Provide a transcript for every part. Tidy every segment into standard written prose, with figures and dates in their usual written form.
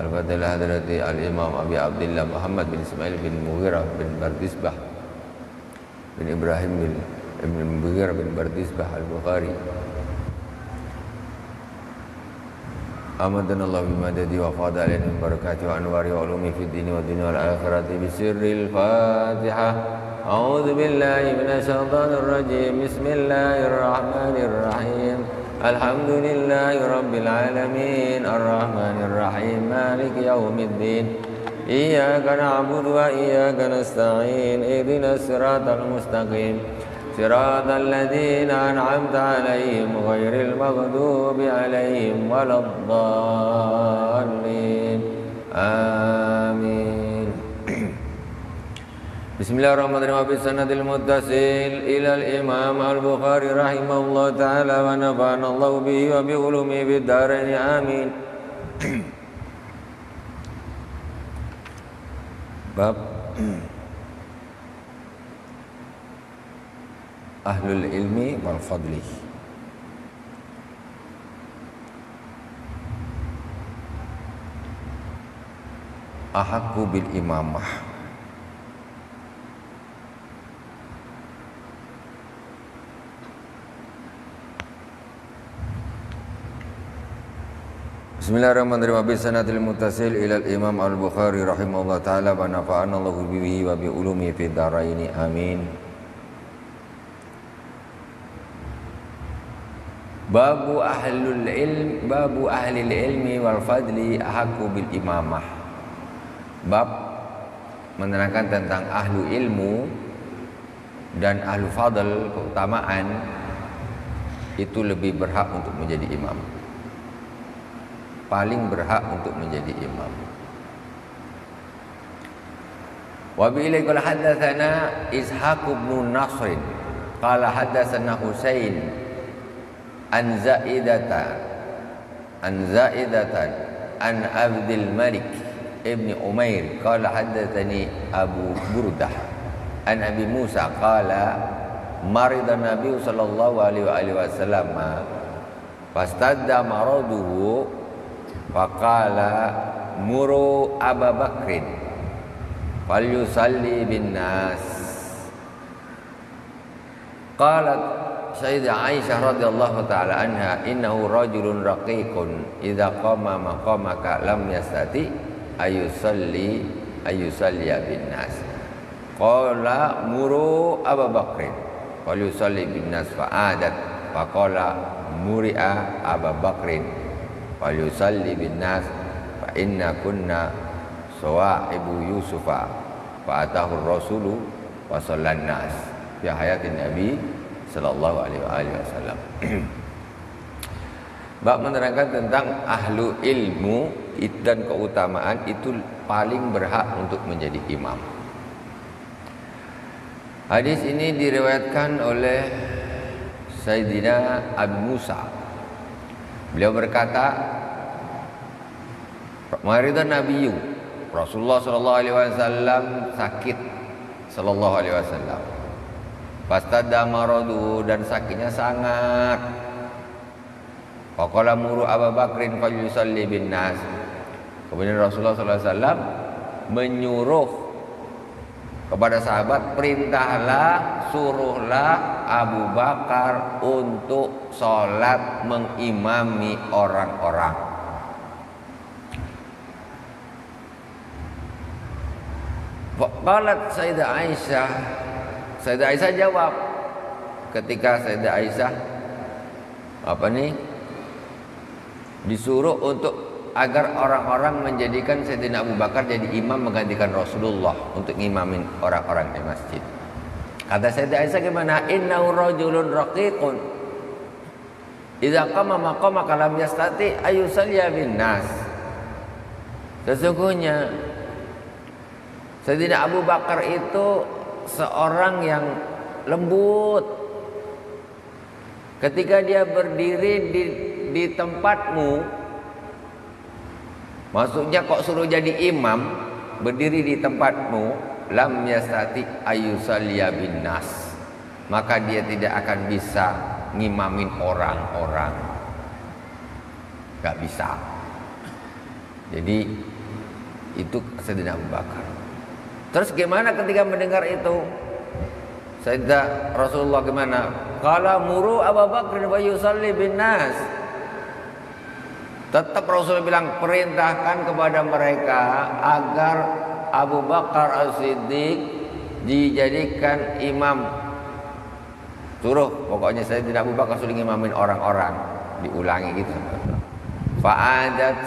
Al-Fatihah hadrati Al-Imam Abi Abdullah Muhammad bin Ismail bin Mughirah bin Bardisbah bin Ibrahim bin Mughirah bin Bardisbah Al-Bukhari. Amadana Allah bimadadi wa fada alaina min barakati wa anwari wa ulumi fid dini wa dunya wal akhirati bi sirril Fatihah. A'udzu billahi minasy syaithanir rajim. Bismillahirrahmanirrahim. Alhamdulillahi rabbil alamin arrahmanir rahim maliki yaumiddin. Iyyaka na'budu wa iyyaka nasta'in. Ihdinas siratal mustaqim. Siratal ladzina an'amta 'alaihim ghairil maghdubi 'alaihim waladdallin. Amin. Bismillahirrahmanirrahim. Bi sanadil muttasil ila al-Imam Al-Bukhari rahimahullah ta'ala wa nafa'ana Allah bihi wa bi ulumi fid dharain. Amin. Bab Ahlul ilmi wal fadli. Ahaqqu bil imamah. Bismillahirrahmanirrahim. Bi sanadil muttasil ila al-Imam Al-Bukhari rahimahullah ta'ala wa nafa'ana Allahu bihi wa bi ulumi fid dharain. Amin. Babu ahlul ilm, babu ahlil ilmi wal fadli ahaqqu bil imamah. Bab menerangkan tentang ahlu ilmu dan ahlu fadl, keutamaan itu lebih berhak untuk menjadi imam. Paling berhak untuk menjadi imam. Wa bi ilaikal hadatsana Ishaq bin Nasr qala hadatsana Husain an Zaidatan an Abdul Malik ibn Umair qala hadatsani Abu Burdah an Abi Musa qala marida Nabi sallallahu alaihi wasallam fastadda maraduhu faqala muru Abu Bakrin falyusalli bin nas. Qalat Sayyidah Aisyah radhiyallahu ta'ala anha innahu rajulun raqiqun idza qama maqamaka lam yastati ayusalli bin nas. Qala muru Abu Bakrin falyusalli bin nas fa'adat faqala muri'a Abu Bakrin falyusalli bin nas fa inna kunna sawahibu Yusufa fa atahu ar-rasulu wa sallan nas fi hayatin Nabi sallallahu alaihi wasallam. Bab menerangkan tentang ahlu ilmu dan keutamaan itu paling berhak untuk menjadi imam. Hadis ini diriwayatkan oleh Sayyidina Abu Musa. Beliau berkata, maridan nabiyyu, Rasulullah sallallahu alaihi wasallam sakit sallallahu alaihi wasallam. Fastadda maradu, dan sakitnya sangat. Faqala muru Abu Bakrin falyusalli bin nas. Kemudian Rasulullah sallallahu alaihi wasallam menyuruh kepada sahabat, perintahlah, suruhlah Abu Bakar untuk sholat mengimami orang-orang. Qalat Sayyidah Aisyah, Sayyidah Aisyah jawab, ketika Sayyidah Aisyah disuruh untuk agar orang-orang menjadikan Sayyidina Abu Bakar jadi imam menggantikan Rasulullah untuk ngimamin orang-orang di masjid. Kata Sayyidah Aisyah gimana? Innahu rajulun raqiqun idza qama maqamaka lam yastati ayusalliya bin nas. Sesungguhnya Sayyidina Abu Bakar itu seorang yang lembut. Ketika dia berdiri di tempatmu, maksudnya kok suruh jadi imam, berdiri di tempatmu, lam yastati ayusalliya bin nas, maka dia tidak akan bisa ngimamin orang-orang. Gak bisa. Jadi itu Sayyidina Abu Bakar. Terus gimana ketika mendengar itu? Sayyidina Rasulullah gimana? Qala muru Abu Bakar wa yusalli bin nas. Tetap Rasul bilang perintahkan kepada mereka agar Abu Bakar As-Siddiq dijadikan imam. Suruh, pokoknya saya tidak Abu Bakar suruh imamin orang-orang. Diulangi gitu. Fa'adat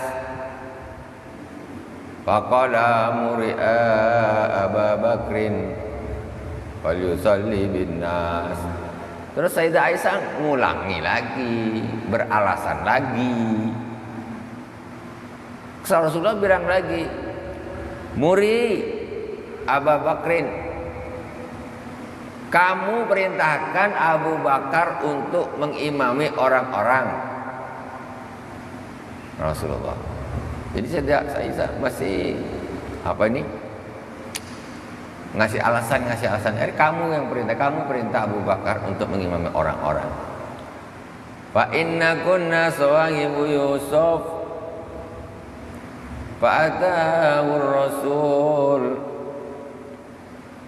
faqala muri'a Abu Bakrin wal yusalli bin nas. Terus Sayyidah Aisyah ngulangi lagi, beralasan lagi. Rasulullah bilang lagi, muri Abu Bakrin, kamu perintahkan Abu Bakar untuk mengimami orang-orang. Rasulullah. Jadi saya masih apa ini? Ngasih alasan. Kamu yang perintah Abu Bakar untuk mengimami orang-orang. Fa inna kunna sawahibu Yusuf fa'atahu ar-rasul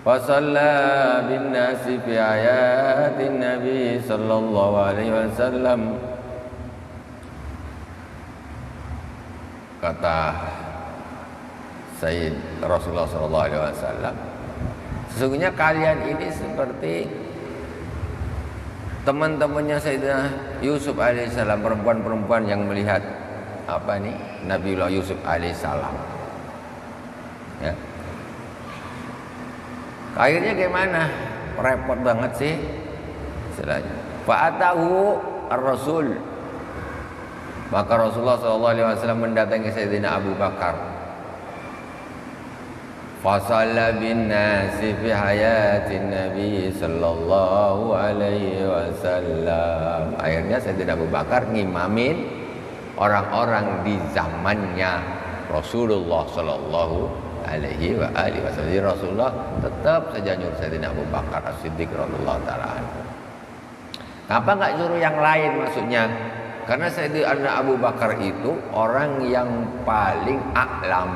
fasalla bin nasi fi ayatin nabi sallallahu alaihi wasallam. Kata Sayyid Rasulullah sallallahu alaihi wasallam, sesungguhnya kalian ini seperti teman-temannya Sayyidina Yusuf alaihissalam, perempuan-perempuan yang melihat apa nih Nabiullah Yusuf alaihissalam. Ya. Akhirnya gimana? Repot banget sih. Istilahnya. Fa'atahu ar-rasul. Maka Rasulullah SAW mendatangi Sayyidina Abu Bakar. Fasalla bin nasi fi hayatin Nabi sallallahu alaihi wasallam. Akhirnya Sayyidina Abu Bakar ngimamin orang-orang di zamannya Rasulullah sallallahu alaihi wasallam. Jadi Rasulullah tetap saja nyuruh Sayyidina Abu Bakar As-Siddiq radhiyallahu taala anhu. Kenapa enggak nyuruh yang lain maksudnya? Karena Sayyidina Abu Bakar itu orang yang paling a'lam,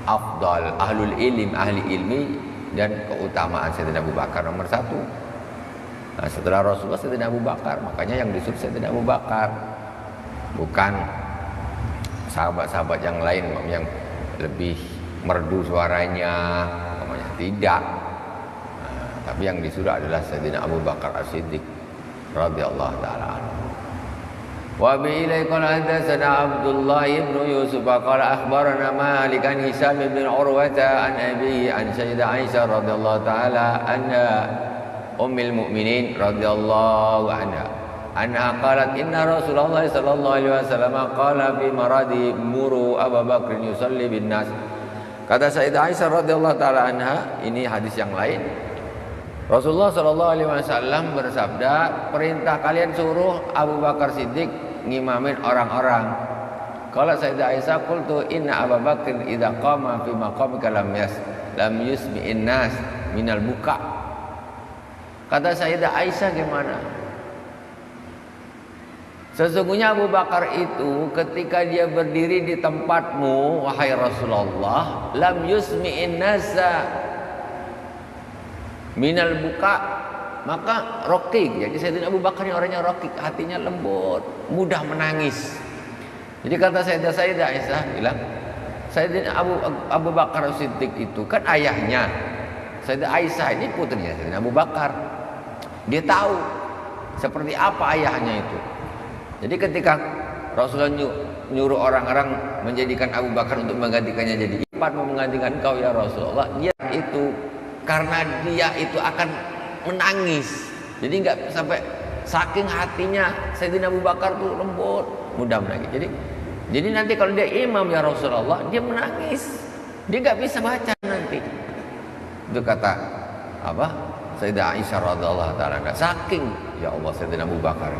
afdal, ahlul ilm, ahli ilmi, dan keutamaan Sayyidina Abu Bakar nomor satu. Nah, setelah Rasulullah Sayyidina Abu Bakar, makanya yang disuruh Sayyidina Abu Bakar, bukan sahabat-sahabat yang lain yang lebih merdu suaranya, tidak. Nah, tapi yang disuruh adalah Sayyidina Abu Bakar As-Siddiq radhiyallahu taala anhu. Wa bi ilai qala hadatsana Abdullah ibn Yusuf qala akhbarana Malik an Hisam bin Urwata an Abi an Sayyidah Aisyah radhiyallahu taala anha ummul mukminin radhiyallahu anha qalat inna Rasulullah sallallahu alaihi wasallam qala fi maradi muru Abu Bakr yusalli bin nas. Kata Sayyidah Aisyah radhiyallahu taala anha, ini hadis yang lain. Rasulullah sallallahu alaihi wasallam bersabda, perintah kalian suruh Abu Bakar Siddiq ngimamin orang-orang. Kalau Sayyidah Aisyah qultu inna Abu Bakr idza qama fi maqamika lam yusmi'in nas minal buka. Kata Sayyidah Aisyah gimana? Sesungguhnya Abu Bakar itu ketika dia berdiri di tempatmu wahai Rasulullah, lam yusmi'in nasa minal buka, maka rokik. Jadi Sayyidina Abu Bakar ini orangnya rokik, hatinya lembut, mudah menangis. Jadi kata Sayyidah Aisyah bilang, Sayyidina Abu Bakar Siddiq itu kan ayahnya Sayyidah Aisyah, ini putrinya Sayyidina Abu Bakar. Dia tahu seperti apa ayahnya itu. Jadi ketika Rasulullah nyuruh orang-orang menjadikan Abu Bakar untuk menggantikannya jadi imam, mau menggantikan kau ya Rasulullah, dia itu karena dia itu akan menangis. Jadi nggak sampai, saking hatinya Sayyidina Abu Bakar tuh lembut, mudah menangis. Jadi nanti kalau dia imam ya Rasulullah, dia menangis, dia nggak bisa baca nanti. Itu kata apa? Sayyidah Aisyah radhiyallahu taala, saking ya Allah Sayyidina Abu Bakar.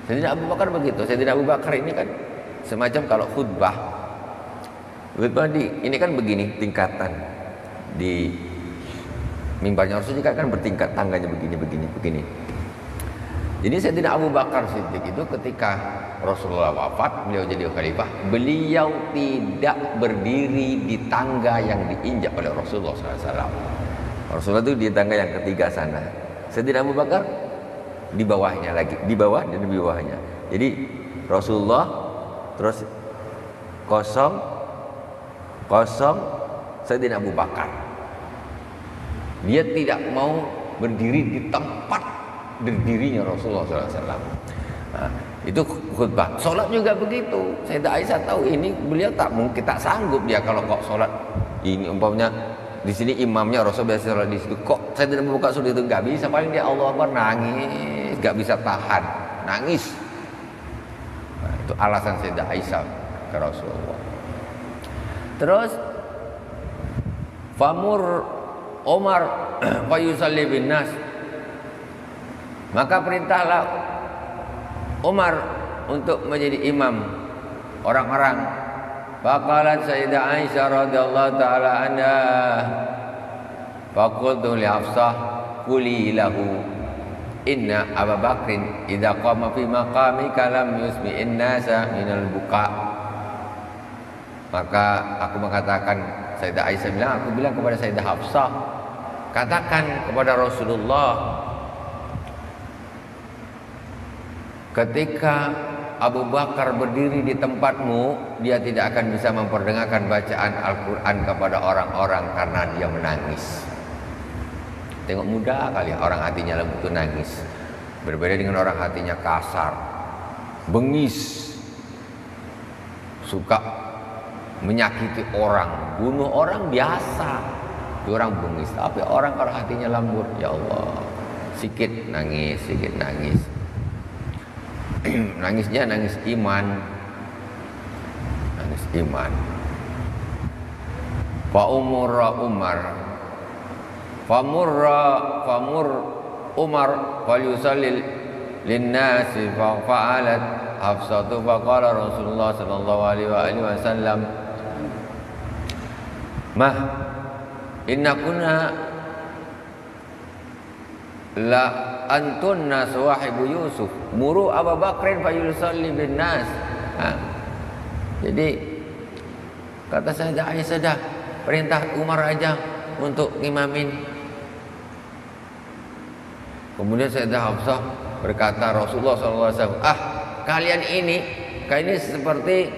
Sayyidina Abu Bakar begitu. Sayyidina Abu Bakar ini kan semacam kalau khutbah ini kan begini tingkatan di mimbarnya Rasul juga kan bertingkat, tangganya begini. Jadi Sayyidina Abu Bakar Siddiq itu ketika Rasulullah wafat, beliau jadi khalifah, beliau tidak berdiri di tangga yang diinjak oleh Rasulullah SAW. Rasulullah itu di tangga yang ketiga sana. Sayyidina Abu Bakar di bawahnya lagi, di bawah dan di bawahnya. Jadi Rasulullah terus kosong Sayyidina Abu Bakar. Dia tidak mau berdiri di tempat berdirinya Rasulullah SAW. Nah, itu khutbah. Sholat juga begitu. Sayyidah Aisyah tahu ini beliau tak sanggup dia kalau kok sholat ini umpamanya di sini imamnya Rasul biasa sholat di situ, kok saya tidak membuka sholat itu nggak bisa, paling dia Allah Akbar nangis, nggak bisa tahan, nangis. Nah, itu alasan Sayyidah Aisyah ke Rasulullah. Terus famur Umar fayusalli bin nas, maka perintahlah Umar untuk menjadi imam orang-orang. Faqalat Sayyidah Aisyah radhiyallahu taala anha, faqultu li Hafsah quli lahu inna Abu Bakrin idza qama fi maqamika lam yusmi'in nasa minal buka. Maka aku mengatakan, Sayyidah Aisyah bilang, aku bilang kepada Sayyidah Hafsah, katakan kepada Rasulullah, ketika Abu Bakar berdiri di tempatmu, dia tidak akan bisa memperdengarkan bacaan Al-Quran kepada orang-orang karena dia menangis. Tengok mudah kali orang hatinya lembut itu nangis. Berbeda dengan orang hatinya kasar, bengis, suka menyakiti orang, bunuh orang biasa. Itu orang bengis. Tapi orang kalau hatinya lembut, ya Allah, sikit nangis, sikit nangis. Nangisnya nangis iman, nangis iman. Famur Umar falyusalli linnasi fa'alat Hafsatu faqala Rasulullah sallallahu alaihi wasallam, mah inna kunna la antunna sawahibu Yusuf muru Abu Bakrin fayusalli bin nas. Jadi kata Sayyidah Aisyah, dah perintah Umar aja untuk ngimamin. Kemudian Sayyidah Hafsah berkata, Rasulullah SAW, kalian ini seperti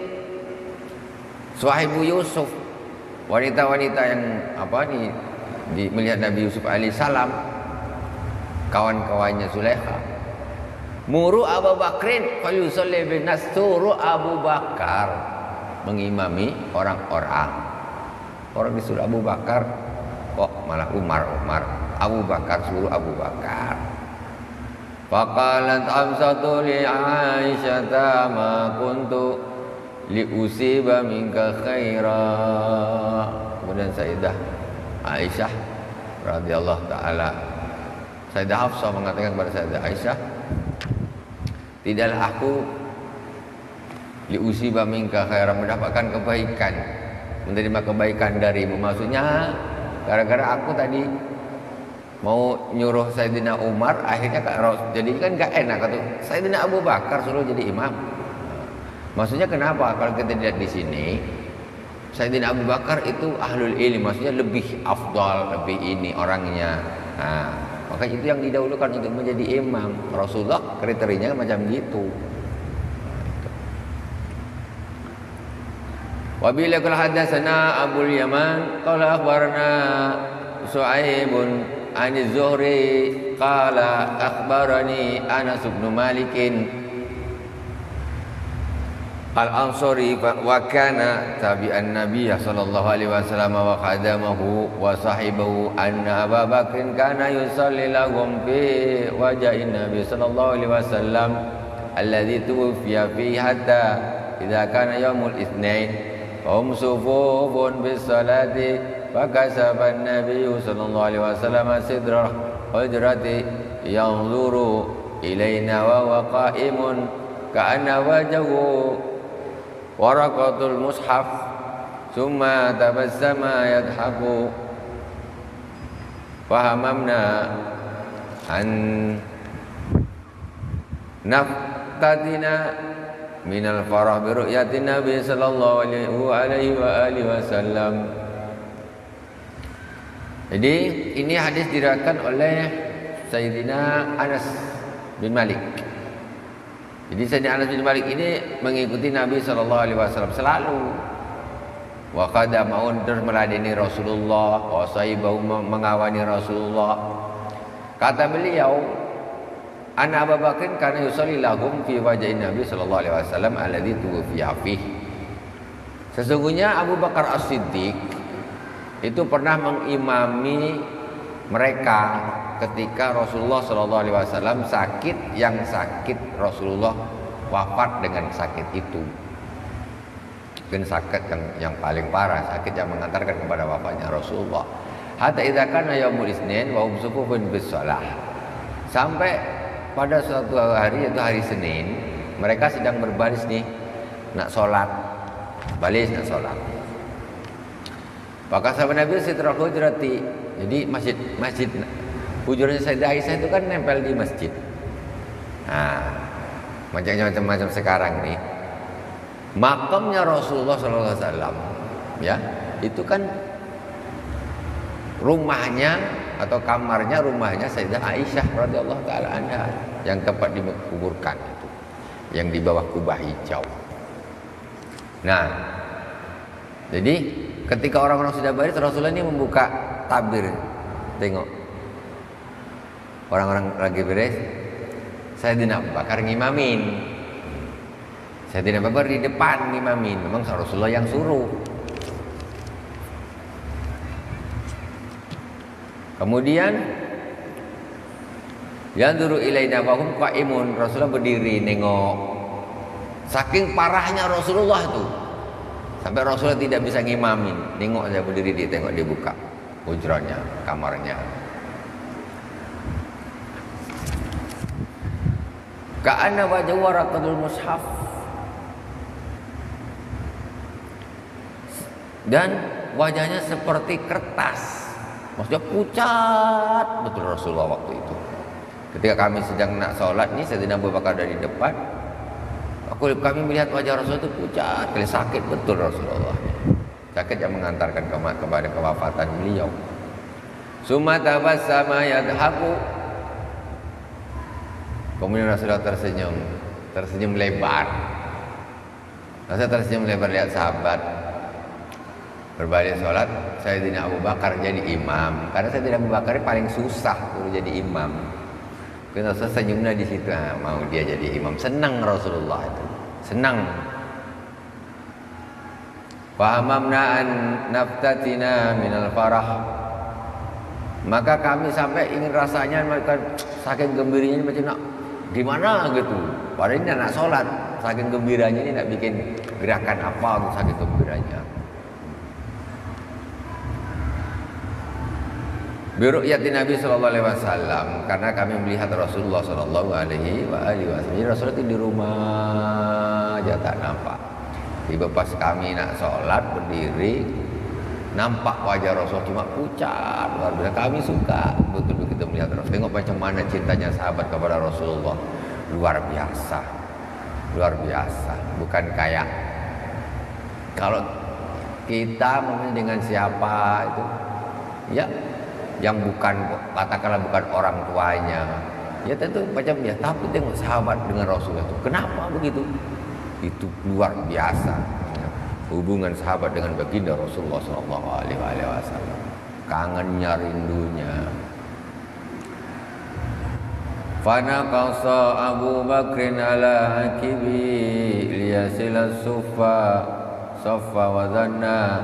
sawahibu Yusuf, wanita-wanita yang melihat Nabi Yusuf alaihissalam, kawan-kawannya Zulaikha. Muru Abu Bakrin falyusalli bin nas, suruh Abu Bakar mengimami orang-orang. Orang disuruh Abu Bakar, kok malah Umar. Abu Bakar suruh Abu Bakar. Faqalat Hafsatu li Aisyah ma kuntu li usiba minka khaira. Kemudian Sayyidah Aisyah radhiyallahu taala, Sayyidah Hafsah mengatakan kepada Sayyidah Aisyah, tidaklah aku liusiba minka khairan, mendapatkan kebaikan, menerima kebaikan darimu. Maksudnya gara-gara aku tadi mau nyuruh Sayyidina Umar, akhirnya jadi kan gak enak atau Sayyidina Abu Bakar suruh jadi imam. Maksudnya kenapa? Kalau kita lihat di sini, Sayyidina Abu Bakar itu ahlul ilmi, maksudnya lebih afdal, lebih ini orangnya. Maka itu yang didahulukan untuk menjadi imam. Rasulullah kriterianya macam gitu. Wa bila qala hadatsana Abul Yaman qala akhbarana Su'aibun an Az-Zuhri qala akhbarani Anas bin Malik Al-Ansari wa kana tabi'an Nabiy sallallahu alaihi wasallam wa qadamahu wa sahibahu anna Abu Bakr kana yusalli lahum fi wajhin Nabi sallallahu alaihi wasallam alladhi tuwfiya fi hatta idza kana yaumul itsnain wa hum sufufun bis salati fa kasaba an-nabiy sallallahu alaihi wasallam sidra hujrati yanzuru ilaina wa huwa qa'imun ka'anna wajhahu waraqatul mushaf summa tabassama yadhaku fahamamna an naftatina minal farah bi ru'yatin Nabi sallallahu alaihi wasallam. Jadi ini hadis diriwayatkan oleh Sayyidina Anas bin Malik. Jadi Sayyidina Anas bin Malik ini mengikuti Nabi sallallahu alaihi wasallam selalu. Wa qadamaun terus meladeni Rasulullah, wa sahibahu mengawani Rasulullah. Kata beliau, Ana Abu Bakr kana yusalli lahum fi wajhin Nabi sallallahu alaihi wasallam alladhi tuwfiya fihi. Sesungguhnya Abu Bakar As-Siddiq itu pernah mengimami mereka ketika Rasulullah sallallahu alaihi wasallam sakit, yang sakit Rasulullah wafat dengan sakit itu. Dan sakit yang paling parah, sakit yang mengantarkan kepada wafatnya Rasulullah. Hatta idza kana yaumul Isnin wa hum sufufun bis shalah. Sampai pada suatu hari, yaitu hari Senin, mereka sedang berbaris nih nak sholat, baris nak sholat. Maka sahabat Nabi Sitrah Hujrati, jadi masjid hujurnya Sayyidah Aisyah itu kan nempel di masjid. Nah, macam-macam sekarang nih. Makamnya Rasulullah SAW, ya, itu kan rumahnya atau kamarnya rumahnya Sayyidah Aisyah radhiyallahu taala anha yang tempat dikuburkan itu, yang di bawah kubah hijau. Nah, jadi ketika orang-orang sudah baris, Rasulullah ini membuka tabir, tengok orang-orang lagi beres, Sayyidina Abu Bakar ngimamin. Sayyidina Abu Bakar di depan ngimamin. Memang Rasulullah yang suruh. Kemudian yanzuru ilaina wa hum qaimun. Rasulullah berdiri nengok. Saking parahnya Rasulullah itu, sampai Rasulullah tidak bisa ngimamin. Nengok saya berdiri, dia tengok, dia buka hujrahnya, kamarnya. Ka'anna wajhu waraqatul mushaf. Dan wajahnya seperti kertas, maksudnya pucat betul Rasulullah waktu itu. Ketika kami sedang nak sholat nih, Sayyidina Abu Bakar dari depan, kami melihat wajah Rasulullah itu pucat, kali sakit betul Rasulullah. Sakit yang mengantarkan kepada kewafatan beliau. Summa tabassama yadhaku. Kemudian Rasulullah tersenyum lebar. Rasulullah tersenyum lebar lihat sahabat berbalik sholat. Sayyidina Abu Bakar jadi imam, karena Sayyidina Abu Bakar paling susah untuk jadi imam. Karena Rasulullah senyumnya di situ, mau dia jadi imam. Senang Rasulullah itu, senang. Fahamamna an naftatina minal farah. Maka kami sampai ingin rasanya mereka saking gembiranya macam nak gimana gitu. Padahal ini nak sholat, saking gembiranya ini nak bikin gerakan apa untuk saking gembiranya. Biru'yati Nabi sallallahu alaihi wasallam, karena kami melihat Rasulullah sallallahu alaihi wasallam. Jadi Rasulullah itu di rumah aja tak nampak. Tiba pas kami nak sholat berdiri, nampak wajah Rasul cuma pucat luar biasa. Kami suka betul begitu melihat Rasul. Tengok macam mana cintanya sahabat kepada Rasulullah, luar biasa, luar biasa. Bukan kayak kalau kita mungkin dengan siapa itu, ya, yang bukan, katakanlah bukan orang tuanya, ya tentu macam ya. Tapi tengok sahabat dengan Rasulullah itu, kenapa begitu? Itu luar biasa hubungan sahabat dengan baginda Rasulullah sallallahu alaihi wasallam. Kangennya, rindunya. Fana qasa Abu Bakrin ala akibi liyasila saffa wa dhanna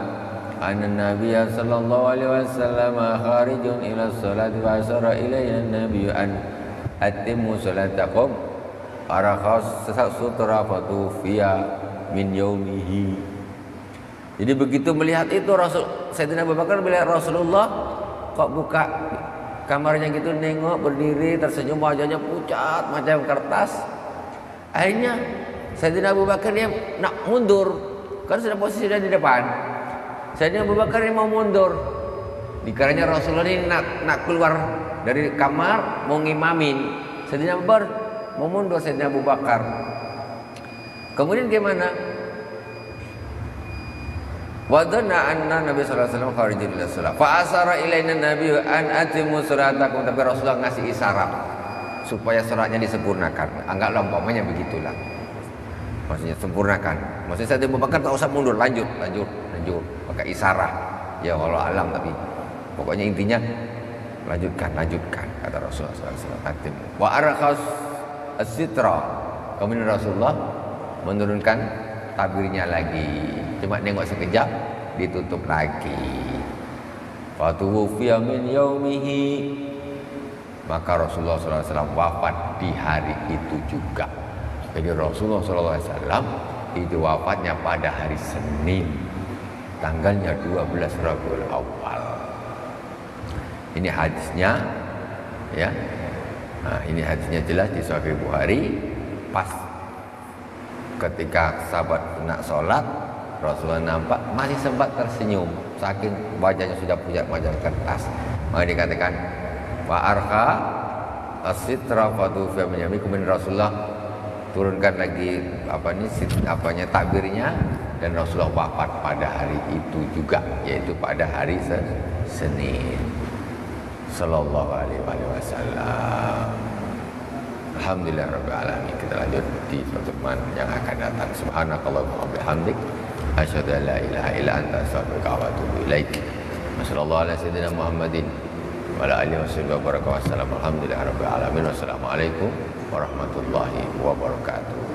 anna Nabiya sallallahu alaihi wasallam kharijun ila salati wa asara ilayya an-nabiy an atimmu salatakum arakhas sutra fatufiya min yaumihi. Jadi begitu melihat itu Rasul Sayyidina Abu Bakar melihat Rasulullah kok buka kamarnya gitu, nengok berdiri tersenyum, wajahnya pucat macam kertas. Akhirnya Sayyidina Abu Bakar dia nak mundur, kan sudah posisi sudah di depan. Sayyidina Abu Bakar ini mau mundur. Dikarenanya Rasulullah ini nak keluar dari kamar mau ngimamin. Sayyidina Abu Bakar mau mundur Sayyidina Abu Bakar. Kemudian gimana? Wa dhanna anna Nabi sallallahu alaihi wasallam kharijun ila shalah. Fa asara ilaina Nabi an atimu salatakum, tapi Rasulullah ngasih isyarat supaya salatnya disempurnakan. Anggaplah umpamanya begitulah. Maksudnya sempurnakan. Maksudnya Sayyidina Abu Bakar tak usah mundur, lanjut pakai isyarat. Ya Allah alam, tapi pokoknya intinya lanjutkan kata Rasulullah SAW. Atim. Wa arakhas as-sitra. Kemudian Rasulullah menurunkan tabirnya lagi. Cuma nengok sekejap ditutup lagi. Fatuwfiya min yaumihi. Maka Rasulullah SAW wafat di hari itu juga. Jadi Rasulullah SAW itu wafatnya pada hari Senin, tanggalnya 12 Rabiul Awal. Ini hadisnya, ya. Nah, ini hadisnya jelas di Sahih Bukhari. Pas ketika sahabat nak sholat, Rasulullah nampak masih sempat tersenyum, saking wajahnya sudah pucat macam kertas. Maka dikatakan wa arha as-sitra fatufiya min yami. Kemudian Rasulullah turunkan lagi takbirnya, dan Rasulullah wafat pada hari itu juga, yaitu pada hari Senin. Sallallahu alaihi wasallam. Alhamdulillah rabbil alamin. Kita lanjut di pertemuan yang akan datang. Subhanakallahumma wa bihamdik, asyhadu an la ilaha illa anta, astaghfiruka wa atubu ilaik. Wassallallahu ala sayyidina Muhammadin wa ala alihi wasallam. Alhamdulillah rabbil alamin. Wassalamualaikum warahmatullahi wabarakatuh.